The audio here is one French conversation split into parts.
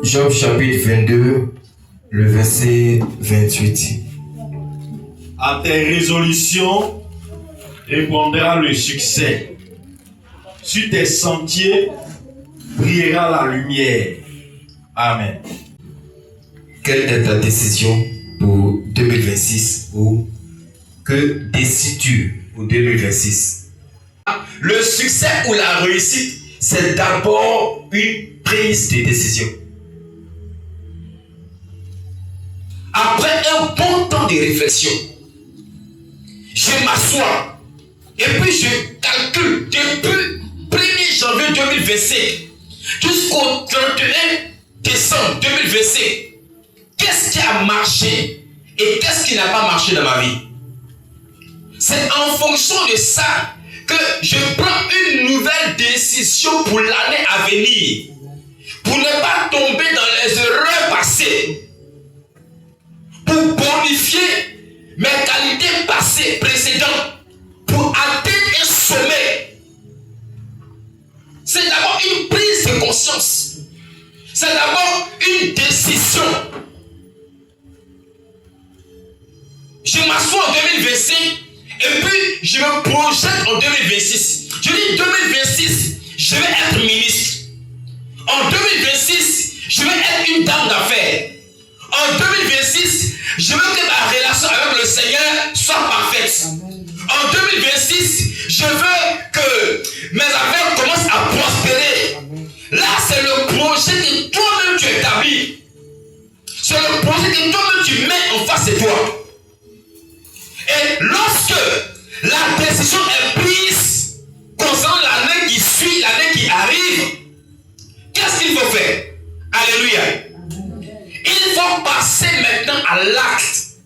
Job chapitre 22, le verset 28. À tes résolutions répondra le succès. Sur tes sentiers brillera la lumière. Amen. Quelle est ta décision pour 2026 ou que décides-tu pour 2026? Le succès ou la réussite, c'est d'abord une prise de décision. Après un bon temps de réflexion, je m'assois et puis je calcule depuis 1er janvier 2025 jusqu'au 31 décembre 2025. Qu'est-ce qui a marché et qu'est-ce qui n'a pas marché dans ma vie? C'est en fonction de ça que je prends une nouvelle décision pour l'année à venir. Pour ne pas tomber dans les erreurs passées. Pour bonifier mes qualités passées, précédentes. Pour atteindre un sommet. C'est d'abord une prise de conscience. C'est d'abord une décision. Je m'assois en 2025 et puis je me projette en 2026. Je dis 2026, je vais être ministre. En 2026, je vais être une dame d'affaires. En 2026, je veux que ma relation avec le Seigneur soit parfaite. En 2026, je veux que mes affaires commencent à prospérer. Là, c'est le projet que toi-même tu établis. C'est le projet que toi-même tu mets en face de toi. Et lorsque la décision est prise concernant l'année qui suit, l'année qui arrive, qu'est-ce qu'il faut faire? Alléluia. Il faut passer maintenant à l'acte.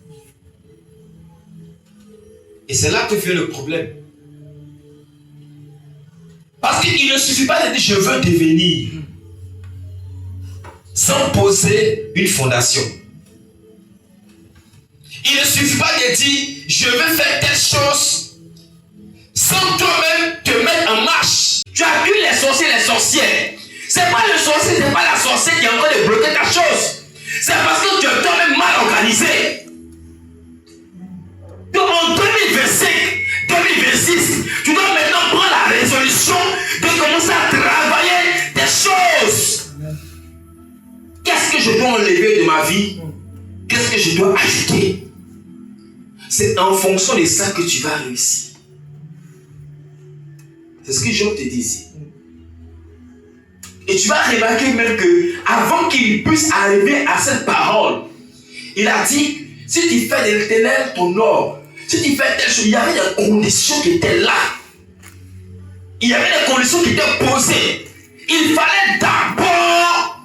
Et c'est là que vient le problème. Parce qu'il ne suffit pas de dire je veux devenir sans poser une fondation. Il ne suffit pas de dire je veux faire telle chose sans toi-même te mettre en marche. Tu as vu les sorciers, les sorcières. C'est pas le sorcier, c'est pas la sorcière qui est en train de bloquer ta chose. C'est parce que tu es toi-même mal organisé. Donc en 2025, 2026, tu dois maintenant prendre la résolution de commencer à travailler des choses. Qu'est-ce que je dois enlever de ma vie? Qu'est-ce que je dois ajouter? C'est en fonction de ça que tu vas réussir. C'est ce que Job te dit ici. Et tu vas remarquer même que avant qu'il puisse arriver à cette parole, il a dit, si tu fais de l'éternel ton or, si tu fais telle chose, il y avait des conditions qui étaient là. Il y avait des conditions qui étaient posées. Il fallait d'abord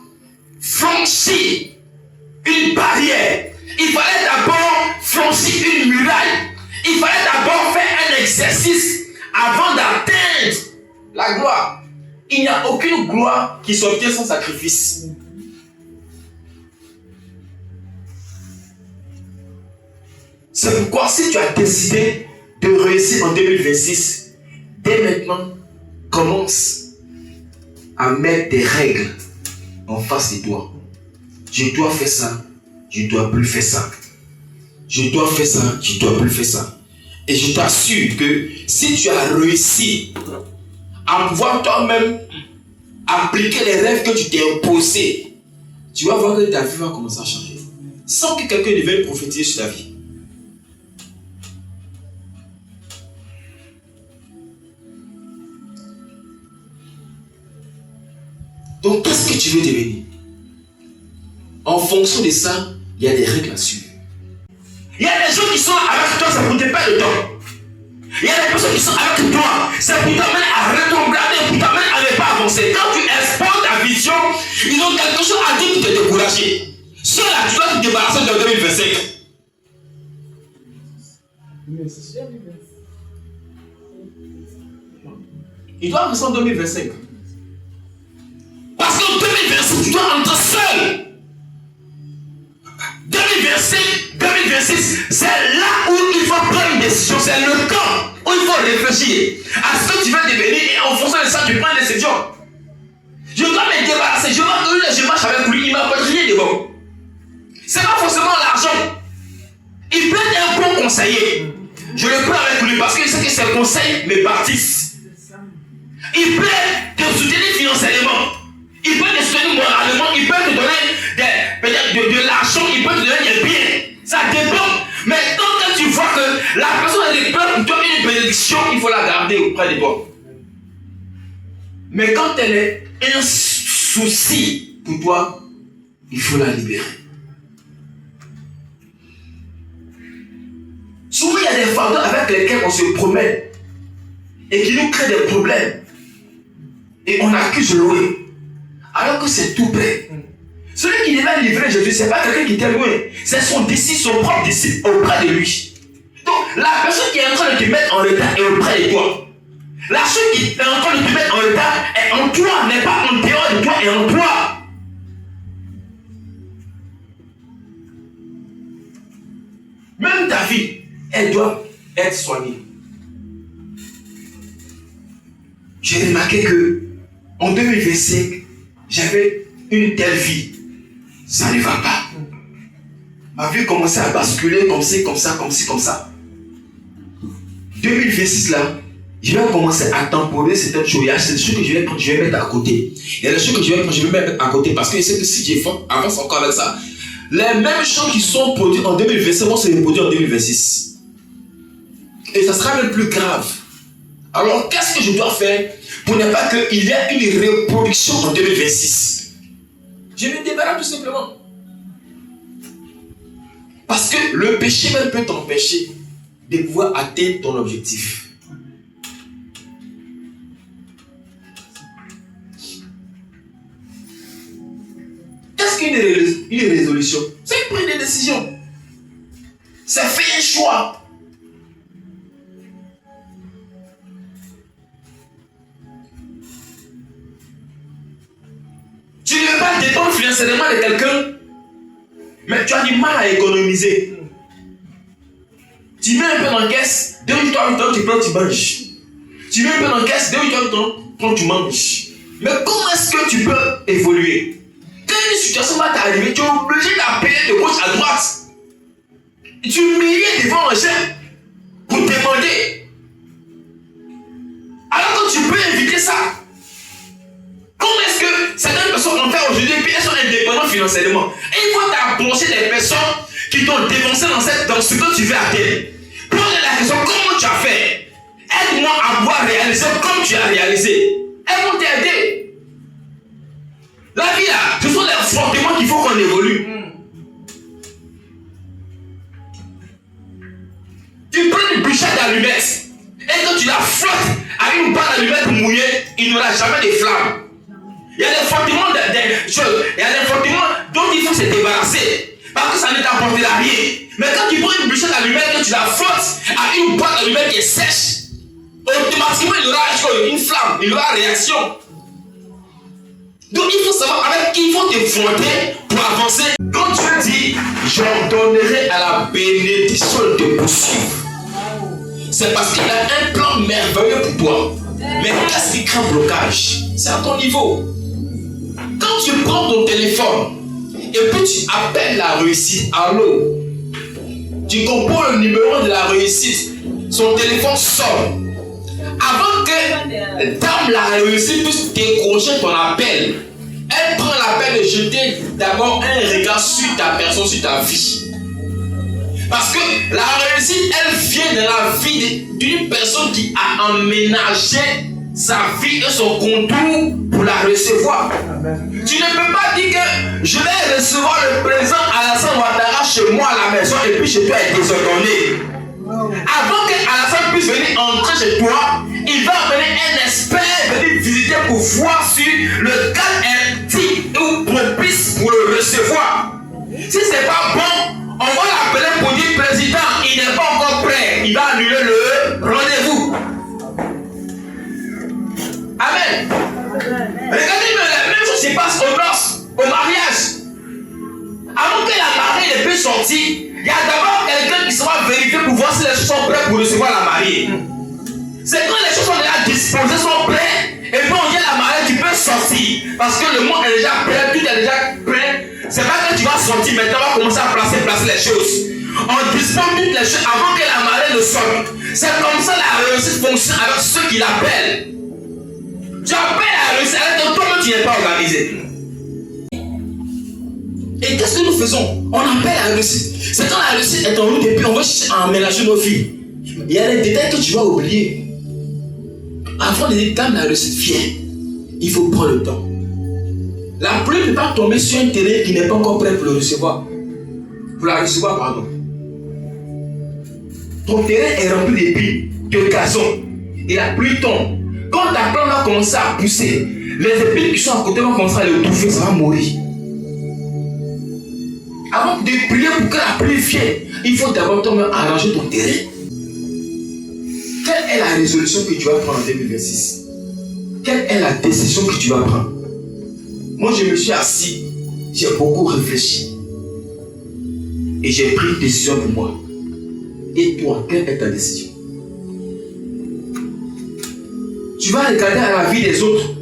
franchir une barrière. Il fallait d'abord franchir une muraille. Il fallait d'abord faire un exercice avant d'atteindre la gloire. Il n'y a aucune gloire qui s'obtient sans sacrifice. C'est pourquoi si tu as décidé de réussir en 2026, dès maintenant, commence à mettre des règles en face de toi. Je dois faire ça, je ne dois plus faire ça. Je dois faire ça, je ne dois plus faire ça. Et je t'assure que si tu as réussi à pouvoir toi-même appliquer les rêves que tu t'es imposés, tu vas voir que ta vie va commencer à changer. Sans que quelqu'un ne vienne prophétiser sur ta vie. Donc, qu'est-ce que tu veux devenir? En fonction de ça, il y a des règles à suivre. Il y a des gens qui sont avec toi, ça ne coûte pas de temps. Il y a des personnes qui sont avec toi, c'est pour t'amener à rétrograder, pour t'amener à ne pas avancer. Quand tu exposes ta vision, ils ont quelque chose à dire pour te décourager. Cela, tu dois te débarrasser de 2025. Il doit rester en 2025. Parce qu'en 2026, tu dois entrer seul. 2025, 2026, c'est là où il faut prendre une décision. C'est le camp où il faut réfléchir à ce que tu veux devenir et en fonction de ça, tu prends une décision. Je dois me débarrasser. Je marche avec lui, il m'a ses conseils me bâtissent. Il peut te soutenir financièrement. Il peut te soutenir moralement. Il peut te donner peut-être de l'argent. Il peut te donner des biens. Ça dépend. Mais tant que tu vois que la personne est peur pour toi une bénédiction, il faut la garder auprès de toi. Mais quand elle est un souci pour toi, il faut la libérer. Souvent, il y a des fardeaux avec lesquels on se promène et qui nous créent des problèmes. Et on accuse loin. Alors que c'est tout près. Celui qui devait livrer Jésus, ce n'est pas quelqu'un qui était loin. C'est son disciple, son propre disciple auprès de lui. Donc, la personne qui est en train de te mettre en retard est auprès de toi. La chose qui est en train de te mettre en retard est en toi, n'est pas en dehors de toi, est en toi. Même ta vie, elle doit être soignée. J'ai remarqué que en 2025, j'avais une telle vie. Ça ne va pas. Ma vie commençait à basculer comme ci, comme ça, comme ci, comme ça. 2026 là, je vais commencer à temporer certaines choses. Il y a des choses que je vais prendre, je vais mettre à côté. Il y a des choses que je vais prendre, je vais mettre à côté. Parce que je sais que si j'avance encore avec ça, les mêmes choses qui sont produites en 2026 vont se reproduire en 2026. Et ça sera même plus grave. Alors, qu'est-ce que je dois faire pour ne pas qu'il y ait une reproduction en 2026? Je me débarrasse tout simplement. Parce que le péché même peut t'empêcher de pouvoir atteindre ton objectif. Qu'est-ce qu'une résolution? C'est une prise de décision. C'est faire un choix. Tu ne veux pas dépendre financièrement de quelqu'un, mais tu as du mal à économiser. Tu mets un peu dans la caisse, 2 ou 3 temps, tu prends, tu manges. Tu mets un peu dans la caisse, 2 ou 3 temps, tu manges. Mais comment est-ce que tu peux évoluer? Quand une situation va t'arriver, tu es obligé d'appeler de gauche à droite. Et tu humilies devant un chef pour demander. Alors que tu peux éviter ça. Comment est-ce que certaines personnes ont fait aujourd'hui et puis elles sont indépendantes financièrement? Et il faut t'approcher des personnes qui t'ont dévancé dans ce que tu veux atteindre. Pose la question, comment tu as fait? Aide-moi à pouvoir réaliser comme tu as réalisé. Elles vont t'aider. La vie là, ce sont les fondements qu'il faut qu'on évolue. Tu prends une bûchette d'allumettes et quand tu la flottes avec une barre d'allumettes mouillée, il n'y aura jamais de flamme. Il y a des fondements il y a des fondements dont il faut se débarrasser parce que ça ne t'apportera rien. Mais quand tu prends une bûchette d'allumettes et tu la flottes avec une barre d'allumettes qui est sèche, automatiquement il y aura une flamme, il y aura réaction. Donc il faut savoir avec qui il faut te frotter pour avancer. Quand Dieu dit, j'ordonnerai à la bénédiction de te poursuivre, c'est parce qu'il a un plan merveilleux pour toi. Mais qu'est-ce qui crée un blocage? C'est à ton niveau. Quand tu prends ton téléphone et puis tu appelles la réussite, allô, tu composes le numéro de la réussite, son téléphone sonne. Avant que dame la réussite puisse décrocher ton appel, elle prend l'appel de jeter d'abord un regard sur ta personne, sur ta vie. Parce que la réussite, elle vient de la vie d'une personne qui a emménagé sa vie et son contour pour la recevoir. Amen. Tu ne peux pas dire que je vais recevoir le président Alassane Ouattara chez moi à la maison et puis chez toi être désordonné. Avant que Alassane puisse venir entrer chez toi, il va amener un expert venir visiter pour voir sur le cadre intime ou propice pour le recevoir. Si c'est pas bon, on va l'appeler pour dire président, il n'est pas encore prêt, il va annuler le rendez-vous. Amen. Regardez, la même chose se passe aux noces, au mariage. Avant que la mariée ne puisse sortir, il y a d'abord quelqu'un qui sera vérifié pour voir si les choses sont prêtes pour recevoir la mariée. C'est quand les choses sont déjà disposées, sont prêtes, et puis on dit à la mariée, tu peux sortir. Parce que le monde est déjà prêt, tout est déjà prêt. C'est pas que tu vas sortir, maintenant on va commencer à placer les choses. On dispose toutes les choses avant que la marée ne sorte. C'est comme ça la réussite fonctionne avec ceux qui l'appellent. Tu appelles la réussite alors que toi-même tu n'es pas organisé. Et qu'est-ce que nous faisons? On appelle la réussite. C'est quand la réussite est en nous et puis on veut aménager nos vies. Il y a des détails que tu vas oublier. Avant de dire quand la réussite vient, il faut prendre le temps. La pluie ne peut pas tomber sur un terrain qui n'est pas encore prêt pour le recevoir. Pour la recevoir, pardon. Ton terrain est rempli d'épis, de gazon. Et la pluie tombe. Quand ta plante va commencer à pousser, les épines qui sont à côté vont commencer à le bouffer, ça va mourir. Avant de prier pour que la pluie vienne, il faut d'abord toi-même arranger ton terrain. Quelle est la résolution que tu vas prendre en 2026? Quelle est la décision que tu vas prendre? Moi, je me suis assis, j'ai beaucoup réfléchi. Et j'ai pris une décision pour moi. Et toi, quelle est ta décision? Tu vas regarder à la vie des autres.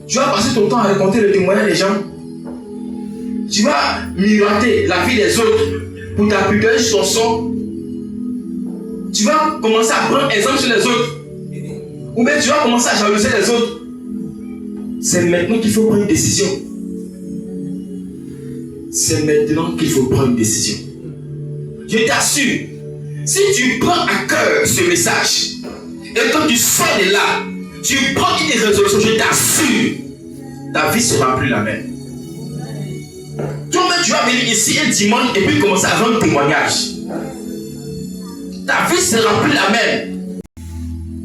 Tu vas passer ton temps à raconter le témoignage des gens. Tu vas miroiter la vie des autres pour t'appuyer sur ton son. Tu vas commencer à prendre exemple sur les autres. Ou bien tu vas commencer à jalouser les autres. C'est maintenant qu'il faut prendre une décision. C'est maintenant qu'il faut prendre une décision. Je t'assure, si tu prends à cœur ce message, et quand tu sors de là, tu prends une résolution, je t'assure, ta vie sera plus la même. Toi-même, tu vas venir ici un dimanche et puis commencer à rendre témoignage. Ta vie sera plus la même.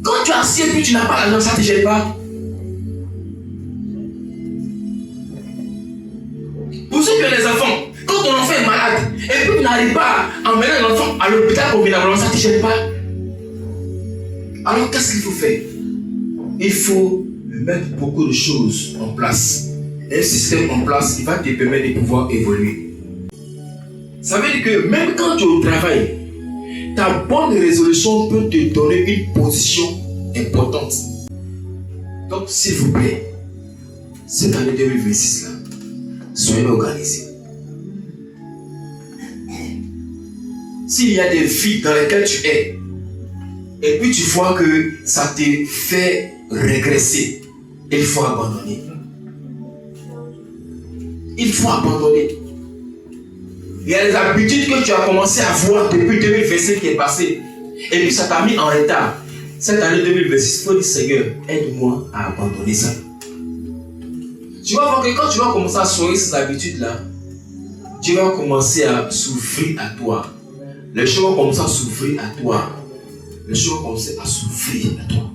Quand tu es assis et puis tu n'as pas l'argent, ça ne te gêne pas. Pour ceux qui ont les enfants, quand ton enfant est malade et puis tu n'arrives pas à emmener l'enfant à l'hôpital convenablement, ça ne te gêne pas. Alors qu'est-ce qu'il faut faire? Il faut mettre beaucoup de choses en place. Un système en place qui va te permettre de pouvoir évoluer. Ça veut dire que même quand tu es au travail, ta bonne résolution peut te donner une position importante. Donc s'il vous plaît, cette année 2026 là, soyez organisés. S'il y a des vies dans lesquelles tu es, et puis tu vois que ça te fait régresser, il faut abandonner. Il faut abandonner. Il y a des habitudes que tu as commencé à voir depuis 2025 qui est passé. Et puis ça t'a mis en retard. Cette année 2026, il faut dire Seigneur, aide-moi à abandonner ça. Tu vas voir que quand tu vas commencer à soigner ces habitudes-là, tu vas commencer à souffrir à toi. Les choses vont commencer à souffrir à toi. Les choses vont commencer à souffrir à toi.